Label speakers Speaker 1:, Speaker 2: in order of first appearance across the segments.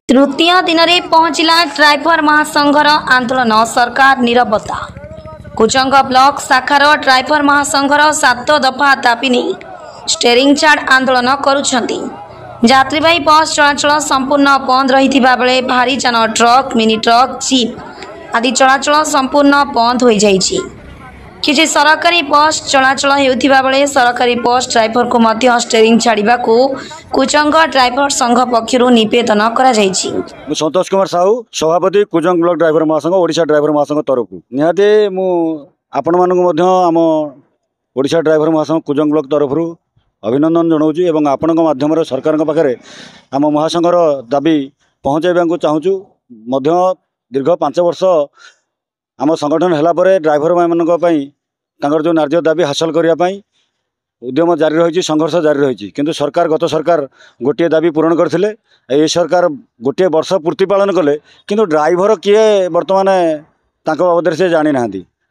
Speaker 1: तृतीय दिन में पहुंचला ड्राइवर महासंघर आंदोलन सरकार नीरवता। कुचंग ब्लॉक शाखार ड्राइवर महासंघर 7 दफा दाबी नहीं स्टेरिंग चार्ट आंदोलन करुछंती। यात्रीवाही बस चलाचल संपूर्ण बंद रही बेले भारी जान ट्रक मिनी ट्रक जीप आदि चलाचल संपूर्ण बंद हो जाइछि। किछि सरकारी बस चलाचल हेउथिबा बेले सरकारी बस ड्राइवर को मध्य स्टेरिंग छाड़िबा को कुचंग ड्राइवर संघ पक्षरु निवेदन करा जाइछि।
Speaker 2: संतोष कुमार साहू सभापति कुचंग ब्लॉक ड्राइवर महासंघ ओडिशा ड्राइवर महासंघ तरफ निहाते मु आपण मानक मध्य आम ओडिशा ड्राइवर महासंघ कुचंग ब्लॉक तरफ अभिनंदन जनाऊँ एवं आपण माध्यम सरकार पाखे आम महासंघर दाबी पहुँचाइबा चाहूँ। दीर्घ 5 वर्ष आम संगठन है ड्राइवर मानक जो न्याय दाबी हासिल करने उद्यम जारी रही संघर्ष जारी रही किंतु सरकार गत सरकार गोटे दाबी पूरण करते ये सरकार गोटे वर्ष पूर्ति पालन कले किंतु ड्राइवर किए बर्तमान बाबद से जानी ना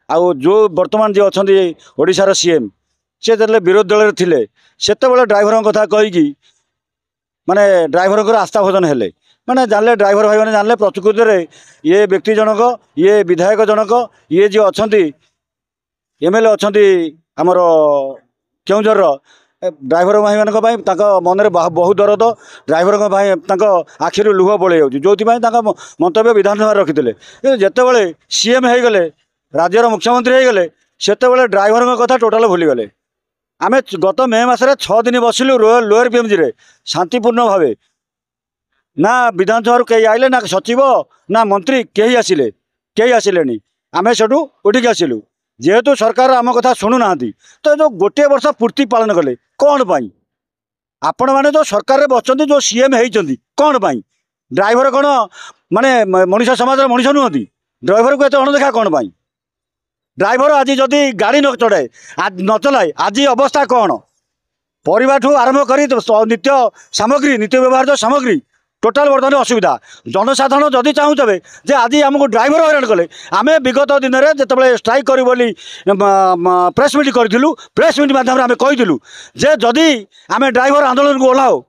Speaker 2: आउ जो बर्तमान जी अच्छा ओडिशार सीएम सी जो विरोधी दल थे से ड्राइवर कथा कहीकि माने ड्राइवर आस्था भोजन हेले माने जानले ड्राइवर भाई मैंने जानले प्रकृति में ये व्यक्ति जनक ये विधायक जनक ये जी अच्छा एमएलए अच्छा आमर केउझर ड्राइवर भाई मान मन में बहुत दरद ड्राइवर आखिर लुह पड़े जो मंतव्य विधानसभा रखी जिते सीएम हो गले राज्यर मुख्यमंत्री हो गले से ड्राइवर कथा टोटाल भूलीगले। आम गत मे मसरे 6 दिन बसिलु लोअर पीएमजी रे शांतिपूर्ण भाव ना विधानसभा कहीं आइले ना सचिव ना मंत्री कहीं आसिले आम सेठू उठिक आसिलु जेहेतु सरकार आम कथा शुणुना तो जो गोटे वर्ष पूर्ति पालन कले कौन पाई आपण मैंने जो सरकार में बच्चों जो सीएम होती कौन पाई ड्राइवर कौन माने मनुष्य समाज मनुष्य नुहति ड्राइवर को एत अणदेखा कौन पाई ड्राइवर आज जदि गाड़ी न चढ़ाए न चलाए आज अवस्था कौन परिवार ठू आरंभ कर नित्य सामग्री नित्य व्यवहार सामग्री टोटाल बर्तमान असुविधा जनसाधारण जदि चाहूबे जे आज आमको ड्राइवर हैरान कले आम विगत दिन में जिते स्ट्राइक करूँ बोली प्रेस मीट करूँ प्रेस मीट मध्यम आम कहीलु जे जदि आम ड्राइवर आंदोलन को ओह्लाओ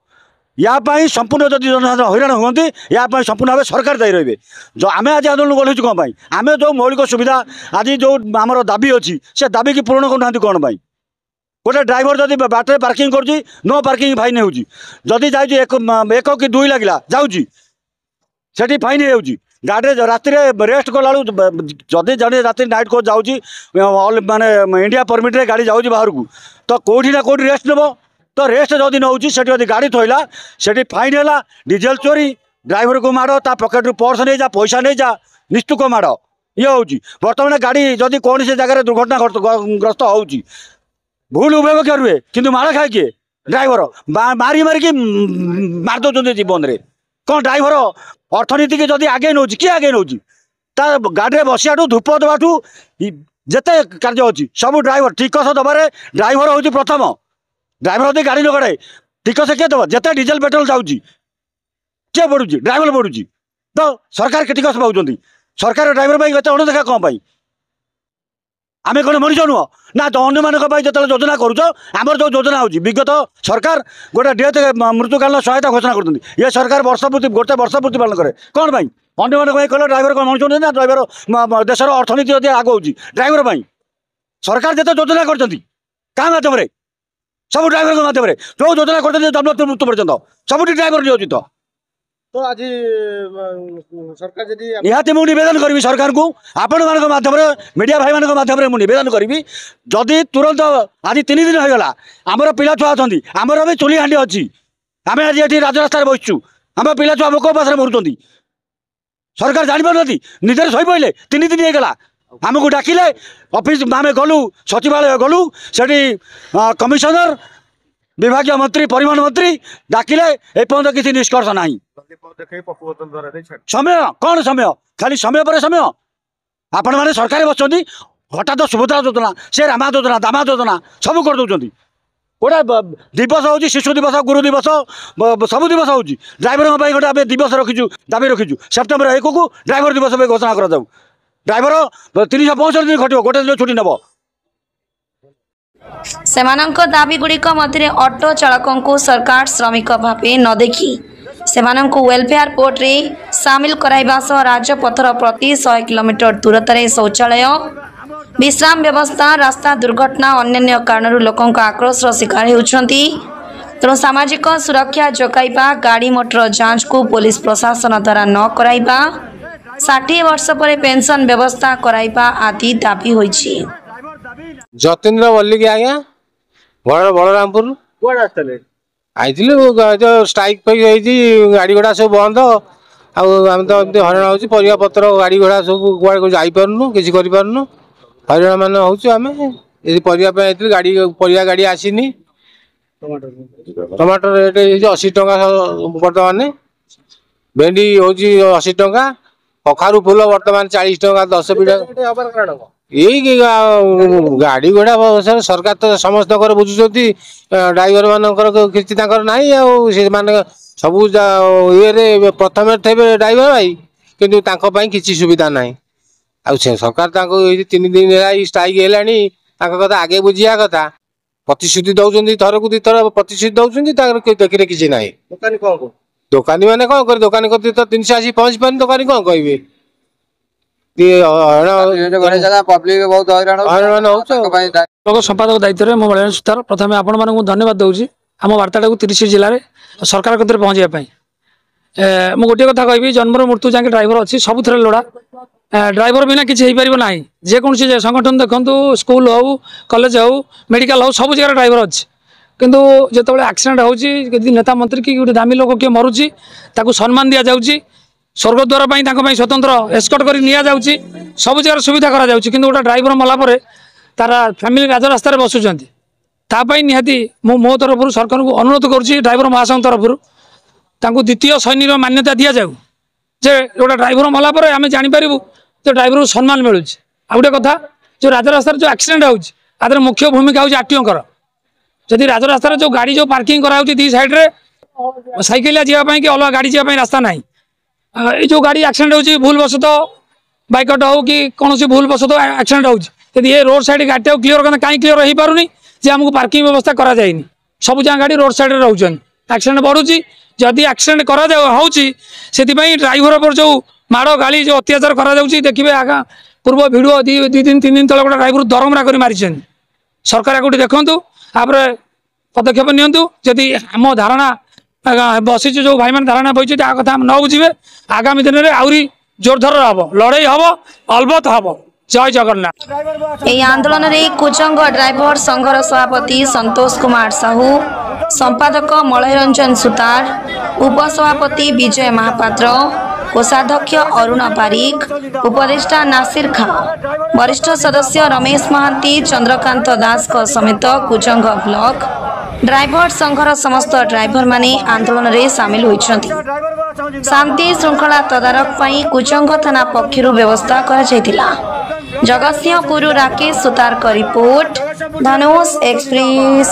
Speaker 2: यापाई संपूर्ण जदि जनसाधारण हैरान हुए यापाई संपूर्ण भाव सरकार दायी रही जो आम आज आंदोलन ओह्लैचु कौन आम जो मौलिक सुविधा आज जो आमर दाबी अच्छी से दाबी की पूरण करना कौन पाई गोटे ड्राइवर जदि बाटर पार्किंग करुँच नो पार्किंग फाइन हो जदि जाऊँगी एक कि 2 लगे जाऊँगी फाइन हो गाड़ी राति रेस्ट कला जदि जड़े राति नाइट को जाऊँगी माने इंडिया परमिट रे गाड़ी जाऊँगी बाहर को तो कौटी ना कौटी रेस्ट नेब तो रेस्ट जदि नौची से गाड़ी थोला से फाइन है डीजेल चोरी ड्राइवर को माड़ ता पकेट पर्स नहीं जा पैसा नहीं जा निस्तुक माड़ ये हूँ बर्तमान गाड़ी जदि कौन से जगह दुर्घटना ग्रस्त हो भूल उभय क्या रुए किंतु माड़ खाए किए ड्राइवर मारी मारिकी मार दौरान जीवन में कौन ड्राइवर अर्थनीति की जदि आगे नौ किए आगे नौ गाड़ी में बसिया धूप दबाठू जिते कार्य अच्छी सब ड्राइवर टिकस दबारे ड्राइवर हूँ प्रथम ड्राइवर यदि गाड़ी न कड़े टिकस किए दब जिते डीजेल पेट्रोल जाऊँगी किए बढ़ुची ड्राइवर बढ़ुची तो सरकार के टिकस पाँच सरकार ड्राइवर भाई एत अणदेखा कौन पाई आम कौन मनीष नुह ना तो अन्य मानक जो योजना करुच आमर जो योजना होगी विगत सरकार गोटे डेथ मृत्युकालीन सहायता घोषणा करते ये सरकार वर्ष पूर्ति गोटे वर्ष पूर्ति पालन करे कौन पाई अन्य मानक कल ड्राइवर कौन मनीष ना ड्राइवर देशर अर्थनीति जब आगे होगी ड्राइवर सरकार जिते योजना कर क्या मध्यम सब ड्राइवर मध्यम जो योजना कर जन्म मृत्यु पर्यटन सब ड्राइवर नियोजित
Speaker 3: तो आज सरकार जदि
Speaker 2: निहाती मुझे निवेदन करी सरकार को आपण मान मध्यम मीडिया भाई मान मध्यम मुझे निवेदन करी जदि तुरंत आज 3 दिन होगा आमर पिला छुआ अच्छा आमर भी चुली हाँडी अच्छी आम आज ये राजरास्तार बसचु आम पिला छुआ भोक उपास मरुंच सरकार जापार निजे शई पड़े 3 दिन होगा आमको डाकिले ऑफिस आम गलु सचिवालय गलु से कमिशनर विभाग मंत्री परिवहन मंत्री डाकिले एपर्यंत किसी निष्कर्ष ना समय कौन समय खाली समय पर समय आपण मैंने सरकार बच्चों हठात सुभद्रा योजना से रामा योजना दामा योजना सब कर दौरान गोटे दिवस हो शिशु दिवस गुरु दिवस सब दिवस हो ड्राइवर गोटे दिवस रखीचु दाबी रखीचु सेप्टेम्बर 1 को ड्राइवर दिवस घोषणा कर ड्राइवर 365 दिन खटो गोटे दिन छुट्टी नब
Speaker 1: सेमानंक दाबी गुड़िक मध्य ऑटो चालकों को सरकार श्रमिक भावे न देखी ସେମାନଙ୍କୁ ୱେଲଫେୟାର ପୋର୍ଟରେ ସାମିଲ କରାଇବା ସହ ରାଜପଥର ପ୍ରତି 100 କିଲୋମିଟର ଦୂରତାରେ ଶୌଚାଳୟ विश्राम व्यवस्था रास्ता दुर्घटना अन्य कारणरू लोकों आक्रोशर शिकार होउछंती। तेणु सामाजिक सुरक्षा जोगाइबा गाड़ी मोटर जांच को पुलिस प्रशासन द्वारा न कराइबा 60 वर्ष पर पेंशन व्यवस्था कराइबा आदि दाबी होइछि।
Speaker 4: जतेन्द्र मल्लिक आज्ञा बलरामपुर आईलु जो स्ट्राइक पे गाड़ी घोड़ा सब बंद आम तो हरण हो परिया पत्र गाड़ी घोड़ा सब कुआड़े जापारूँ किसी करूँ हरियाणा मान होमें गाड़ी परिया गाड़ी आसनी टमाटर रेट 80 टंका बर्तमान भेंडी हूँ 80 टंका कखारू फूल बर्तमान 40 टंका 10 बीड़ा यही गाड़ी घोड़ा सरकार तो समस्त बुझुंट ड्राइवर मानकर किसी ना सब ये प्रथम थे ड्राइवर भाई किंतु किसी सुविधा ना सरकार 3 दिन स्ट्राइक है कथा आगे बुझिया कथा प्रतिश्रुति दौरान थर को दी थर प्रतिश्रुति दौरान देखिए किसी ना दुकानी मैंने कौन कर दुकानी करते तो 3 आसी पहुंच पानी दुकानी कौन कहे
Speaker 5: लोक संपादक दायित्व में बलिदान सुतार प्रथम आपण मानक धन्यवाद दूसरी आम वार्ता को 30 जिले में सरकार कतरे पहुँचापी मुझे गोटे कथा कहि जन्म मृत्यु जाके ड्राइवर अच्छी सब थे लोड़ा ड्राइवर बिना किसी ना जेकोसी संगठन देखूँ स्कूल हो कॉलेज हो मेडिकल हो सब जगह ड्राइवर अच्छी किंतु जो एक्सीडेंट होती नेता मंत्री कि गोटे दामी लोक किए मरुची सम्मान दि जाऊँगी स्वर्गद्वार स्वतंत्र एस्कॉर्ट कर सब जगह सुविधा करा कि गोटे ड्राइवर मला तार फैमिली राजरास्त बसुँच निहाती मो तरफ सरकार को अनुरोध करुँच ड्राइवर महासंघ तरफ द्वितीय सैनिक मान्यता दि जाऊ जे गोटे ड्राइवर मला आम जापर जो ड्राइवर को सम्मान मिलूँ आ गए कथा जो राजरास्त जो एक्सीडेंट होती मुख्य भूमिका हूँ आरटीओ जदि राजरास्त जो गाड़ी जो पार्किंग करा दी साइड्रे सैकेलिया जावाई कि अलग गाड़ी जावाई रास्ता ना ये जो गाड़ी एक्सीडेंट होती भूल बसत बाइकट हो कि कौन भूल बसत एक्सीडेंट होती ये रोड साइड गाड़ी क्लीयर करना कहीं क्लीयर हो पारुनी जे आमको पार्किंग व्यवस्था करा जाएनी सब जगह गाड़ी रोड साइड रोचे एक्सीडेंट बढ़ुची जदि एक्सीडेंट करा से ड्राइवर पर जो माड़ गाड़ी जो अत्याचार करा देखिए आगा पूर्व भिड 2 दिन 3 दिन तले गोटे ड्राइवर दरमरा कर मारी सरकार गोटे देखूँ आप पदक्षेप नियंतु जदि आम धारणा बसी जो भाई मैंने धारणा बही कथा न बुझे आगामी दिन में आहरी जोरधर हम लड़े हम अलबत हम जय जगन्नाथ।
Speaker 1: यह आंदोलन में कुजंग ड्राइवर संघर सभापति संतोष कुमार साहू संपादक मलयरंजन सुतार उपसभापति विजय महापात्र कोषाध्यक्ष अरुण पारिक उपदेष्टा नासिर खां वरिष्ठ सदस्य रमेश महांती चंद्रकांत दास समेत कुजंग ब्लॉक ड्राइवर संघर समस्त ड्राइवर माने आंदोलन में सामिल होइछंती। शांति श्रृंखला तदारख पई कुजंग थाना पक्षरु व्यवस्था करा जायतिला। जगतसिंहपुर राकेश सुतार का रिपोर्ट धनुष एक्सप्रेस।